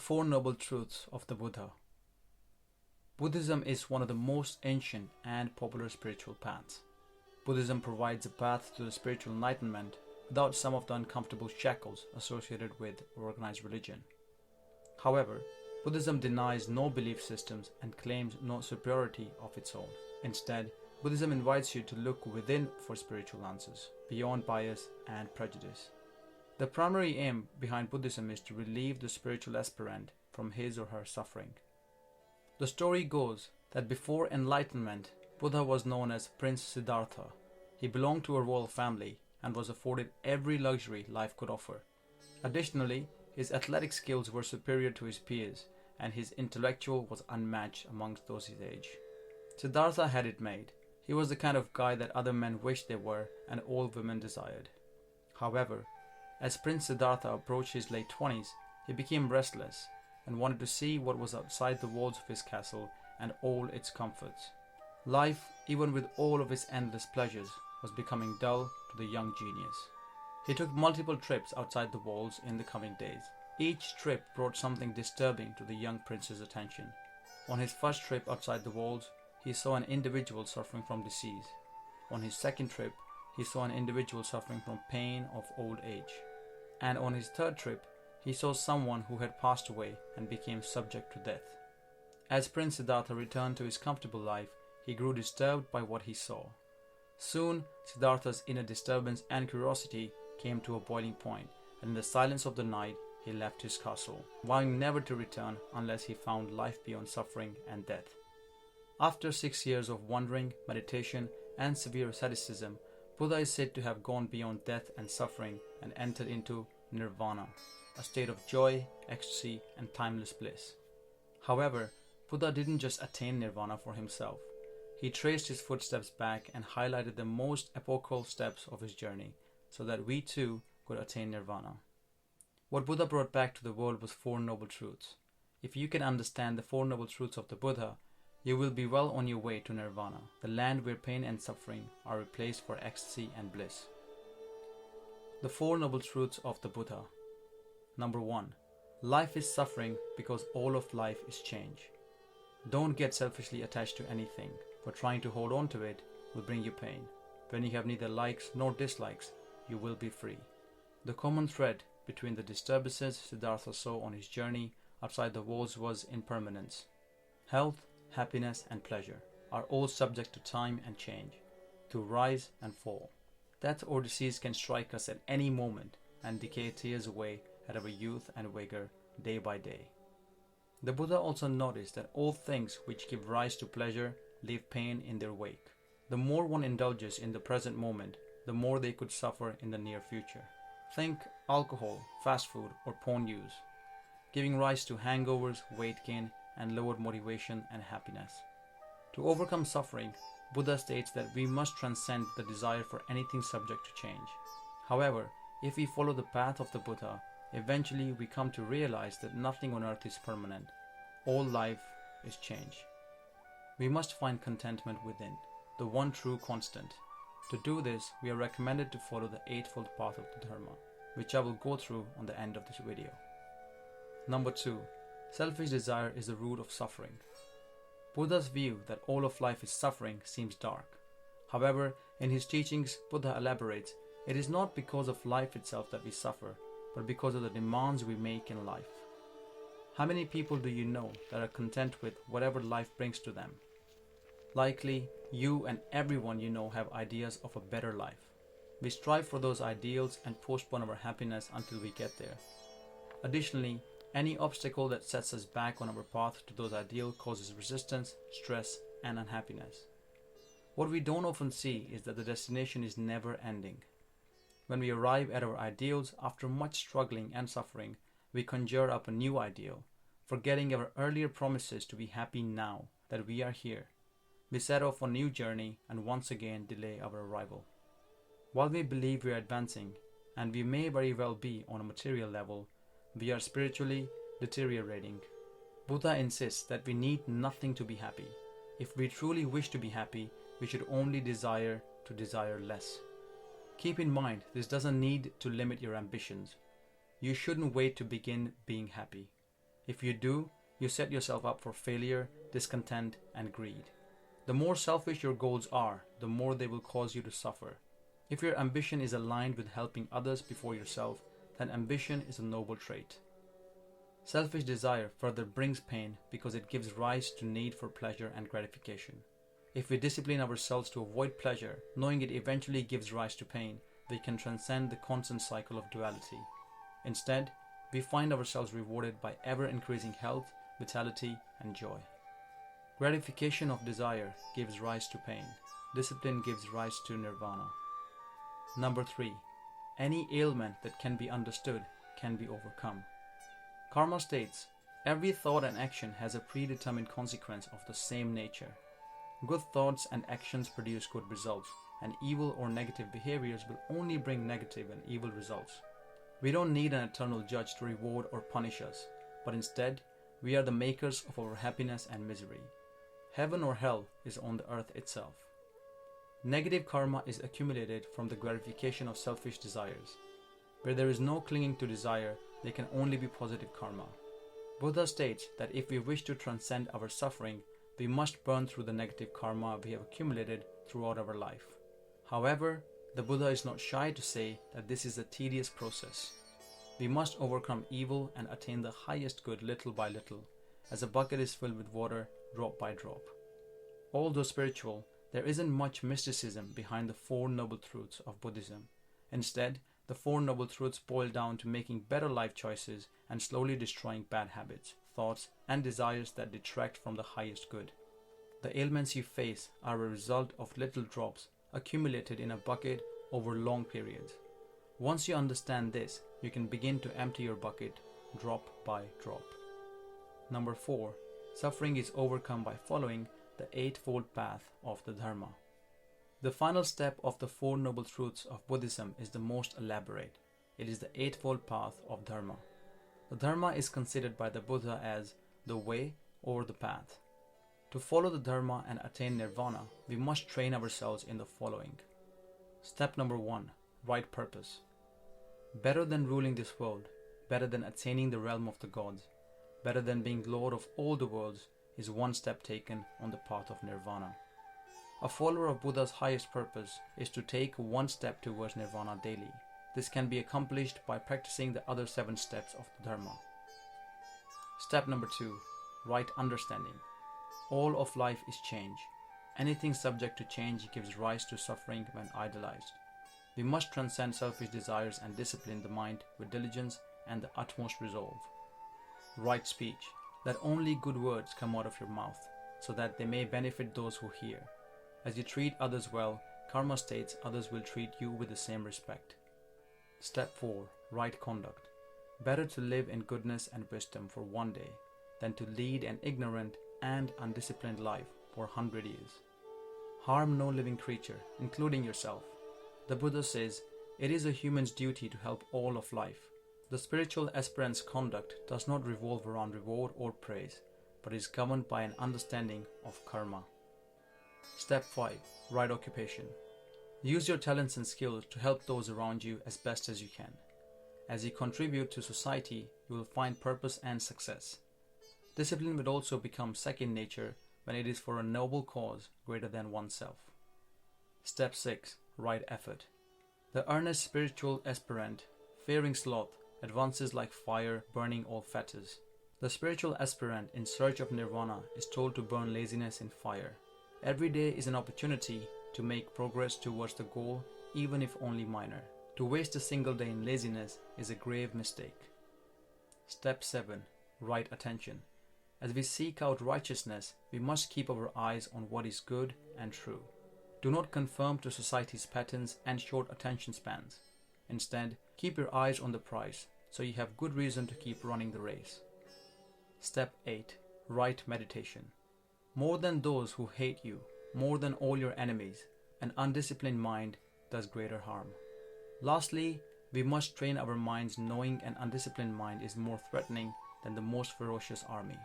Four Noble Truths of the Buddha. Buddhism is one of the most ancient and popular spiritual paths. Buddhism provides a path to the spiritual enlightenment without some of the uncomfortable shackles associated with organized religion. However, Buddhism denies no belief systems and claims no superiority of its own. Instead, Buddhism invites you to look within for spiritual answers, beyond bias and prejudice. The primary aim behind Buddhism is to relieve the spiritual aspirant from his or her suffering. The story goes that before enlightenment, Buddha was known as Prince Siddhartha. He belonged to a royal family and was afforded every luxury life could offer. Additionally, his athletic skills were superior to his peers, and his intellectual was unmatched amongst those his age. Siddhartha had it made. He was the kind of guy that other men wished they were and all women desired. However, as Prince Siddhartha approached his late 20s, he became restless and wanted to see what was outside the walls of his castle and all its comforts. Life, even with all of its endless pleasures, was becoming dull to the young genius. He took multiple trips outside the walls in the coming days. Each trip brought something disturbing to the young prince's attention. On his first trip outside the walls, he saw an individual suffering from disease. On his second trip, he saw an individual suffering from pain of old age. And on his third trip, he saw someone who had passed away and became subject to death. As Prince Siddhartha returned to his comfortable life, he grew disturbed by what he saw. Soon, Siddhartha's inner disturbance and curiosity came to a boiling point, and in the silence of the night, he left his castle, vowing never to return unless he found life beyond suffering and death. After 6 years of wandering, meditation, and severe asceticism, Buddha is said to have gone beyond death and suffering and entered into nirvana, a state of joy, ecstasy, and timeless bliss. However, Buddha didn't just attain nirvana for himself. He traced his footsteps back and highlighted the most epochal steps of his journey so that we too could attain nirvana. What Buddha brought back to the world was Four Noble Truths. If you can understand the Four Noble Truths of the Buddha, you will be well on your way to nirvana, the land where pain and suffering are replaced for ecstasy and bliss. The Four Noble Truths of the Buddha. Number 1. Life is suffering because all of life is change. Don't get selfishly attached to anything, for trying to hold on to it will bring you pain. When you have neither likes nor dislikes, you will be free. The common thread between the disturbances Siddhartha saw on his journey outside the walls was impermanence. Health, happiness, and pleasure are all subject to time and change, to rise and fall. Death or disease can strike us at any moment and decay tears away at our youth and vigor day by day. The Buddha also noticed that all things which give rise to pleasure leave pain in their wake. The more one indulges in the present moment, the more they could suffer in the near future. Think alcohol, fast food, or porn use, giving rise to hangovers, weight gain, and lowered motivation and happiness. To overcome suffering, Buddha states that we must transcend the desire for anything subject to change. However, if we follow the path of the Buddha, eventually we come to realize that nothing on earth is permanent. All life is change. We must find contentment within, the one true constant. To do this, we are recommended to follow the Eightfold Path of the Dharma, which I will go through on the end of this video. Number 2. Selfish desire is the root of suffering. Buddha's view that all of life is suffering seems dark. However, in his teachings, Buddha elaborates, it is not because of life itself that we suffer, but because of the demands we make in life. How many people do you know that are content with whatever life brings to them? Likely, you and everyone you know have ideas of a better life. We strive for those ideals and postpone our happiness until we get there. Additionally, any obstacle that sets us back on our path to those ideals causes resistance, stress, and unhappiness. What we don't often see is that the destination is never ending. When we arrive at our ideals after much struggling and suffering, we conjure up a new ideal, forgetting our earlier promises to be happy now that we are here. We set off on a new journey and once again delay our arrival. While we believe we are advancing, and we may very well be on a material level, we are spiritually deteriorating. Buddha insists that we need nothing to be happy. If we truly wish to be happy, we should only desire to desire less. Keep in mind, this doesn't need to limit your ambitions. You shouldn't wait to begin being happy. If you do, you set yourself up for failure, discontent, and greed. The more selfish your goals are, the more they will cause you to suffer. If your ambition is aligned with helping others before yourself, then ambition is a noble trait. Selfish desire further brings pain because it gives rise to need for pleasure and gratification. If we discipline ourselves to avoid pleasure, knowing it eventually gives rise to pain, we can transcend the constant cycle of duality. Instead, we find ourselves rewarded by ever-increasing health, vitality, and joy. Gratification of desire gives rise to pain. Discipline gives rise to nirvana. Number 3. Any ailment that can be understood can be overcome. Karma states, every thought and action has a predetermined consequence of the same nature. Good thoughts and actions produce good results, and evil or negative behaviors will only bring negative and evil results. We don't need an eternal judge to reward or punish us, but instead, we are the makers of our happiness and misery. Heaven or hell is on the earth itself. Negative karma is accumulated from the gratification of selfish desires. Where there is no clinging to desire, there can only be positive karma. Buddha states that if we wish to transcend our suffering, we must burn through the negative karma we have accumulated throughout our life. However, the Buddha is not shy to say that this is a tedious process. We must overcome evil and attain the highest good little by little, as a bucket is filled with water drop by drop. Although spiritual, there isn't much mysticism behind the Four Noble Truths of Buddhism. Instead, the Four Noble Truths boil down to making better life choices and slowly destroying bad habits, thoughts, and desires that detract from the highest good. The ailments you face are a result of little drops accumulated in a bucket over long periods. Once you understand this, you can begin to empty your bucket drop by drop. Number 4. Suffering is overcome by following the Eightfold Path of the Dharma. The final step of the Four Noble Truths of Buddhism is the most elaborate. It is the Eightfold Path of Dharma. The Dharma is considered by the Buddha as the way or the path. To follow the Dharma and attain nirvana, we must train ourselves in the following. Step number 1. Right purpose. Better than ruling this world, better than attaining the realm of the gods, better than being lord of all the worlds, is one step taken on the path of nirvana. A follower of Buddha's highest purpose is to take one step towards nirvana daily. This can be accomplished by practicing the other 7 steps of the Dharma. Step number 2. Right understanding. All of life is change. Anything subject to change gives rise to suffering when idolized. We must transcend selfish desires and discipline the mind with diligence and the utmost resolve. Right speech. Let only good words come out of your mouth, so that they may benefit those who hear. As you treat others well, karma states others will treat you with the same respect. Step 4. Right conduct. Better to live in goodness and wisdom for one day than to lead an ignorant and undisciplined life for 100 years. Harm no living creature, including yourself. The Buddha says, it is a human's duty to help all of life. The spiritual aspirant's conduct does not revolve around reward or praise, but is governed by an understanding of karma. Step 5. Right occupation. Use your talents and skills to help those around you as best as you can. As you contribute to society, you will find purpose and success. Discipline will also become second nature when it is for a noble cause greater than oneself. Step 6. Right effort. The earnest spiritual aspirant, fearing sloth, advances like fire burning all fetters. The spiritual aspirant in search of nirvana is told to burn laziness in fire. Every day is an opportunity to make progress towards the goal, even if only minor. To waste a single day in laziness is a grave mistake. Step 7. Right attention. As we seek out righteousness, we must keep our eyes on what is good and true. Do not conform to society's patterns and short attention spans. Instead, keep your eyes on the prize, so you have good reason to keep running the race. Step 8. Right meditation. More than those who hate you, more than all your enemies, an undisciplined mind does greater harm. Lastly, we must train our minds knowing an undisciplined mind is more threatening than the most ferocious army.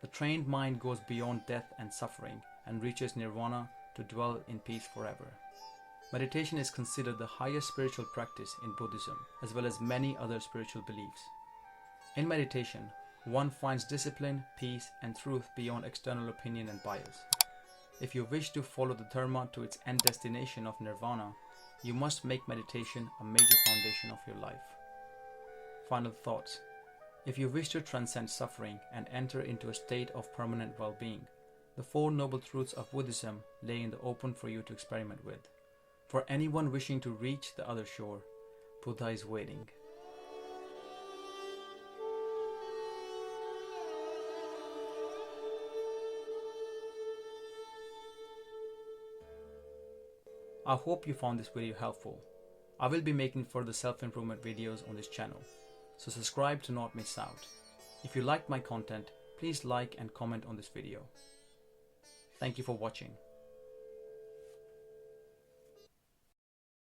The trained mind goes beyond death and suffering and reaches nirvana to dwell in peace forever. Meditation is considered the highest spiritual practice in Buddhism, as well as many other spiritual beliefs. In meditation, One finds discipline, peace, and truth beyond external opinion and bias. If you wish to follow the Dharma to its end destination of nirvana, you must make meditation a major foundation of your life. Final thoughts. If you wish to transcend suffering and enter into a state of permanent well-being, the Four Noble Truths of Buddhism lay in the open for you to experiment with. For anyone wishing to reach the other shore, Buddha is waiting. I hope you found this video helpful. I will be making further self-improvement videos on this channel, so subscribe to not miss out. If you liked my content, please like and comment on this video. Thank you for watching.